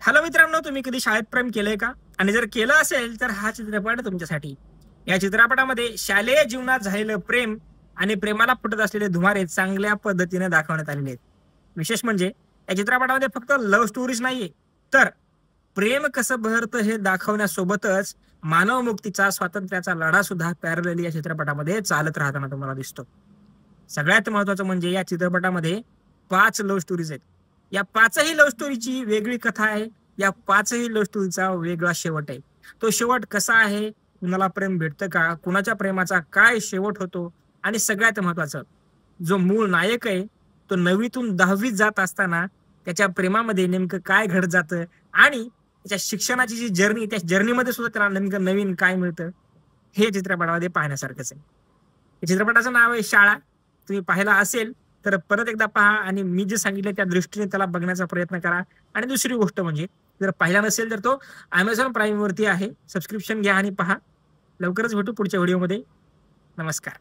Hello मित्रांनो, तुम्ही कधी शाळेत प्रेम केलंय का? आणि जर केलं असेल तर हा चित्रपट तुमच्यासाठी. या चित्रपटामध्ये शालेय जीवनात झालेलं प्रेम आणि प्रेमाला फुटत असलेले धुमारे चांगल्या पद्धतीने दाखवण्यात आलेले आहेत. विशेष म्हणजे या चित्रपटामध्ये फक्त लव्ह स्टोरीज नाहीये, तर प्रेम कसं बहरतं हे दाखवण्यासोबतच मानव मुक्तीचा, स्वातंत्र्याचा लढा सुद्धा पॅरलली या चित्रपटामध्ये चालत राहताना तुम्हाला दिसतो. सगळ्यात महत्वाचं म्हणजे या चित्रपटामध्ये 5 लव्ह स्टोरीज आहेत. या 5ही लव्ह स्टोरीची वेगळी कथा आहे. या 5ही लव्ह स्टोरीचा वेगळा शेवट आहे. तो शेवट कसा आहे? कुणाला प्रेम भेटतं का? कुणाच्या प्रेमाचा काय शेवट होतो? आणि सगळ्यात महत्वाचं, जो मूळ नायक आहे, तो 9वीतून 10वीत जात असताना त्याच्या प्रेमामध्ये नेमकं काय घडत जातं आणि त्याच्या शिक्षणाची जी जर्नी, त्या जर्नीमध्ये सुद्धा त्याला नेमकं नवीन काय मिळतं, हे चित्रपटामध्ये पाहण्यासारखंच आहे. या चित्रपटाचं नाव आहे शाळा. तुम्ही पाहिला असेल तर परत एकदा पहा आणि मी जे सांगितलं त्या दृष्टीने त्याला बघण्याचा प्रयत्न करा. आणि दुसरी गोष्ट म्हणजे जर पाहिला नसेल तर तो Amazon Prime वरती आहे. सबस्क्रिप्शन घ्या आणि पहा. लवकरच भेटू पुढच्या व्हिडिओमध्ये. नमस्कार.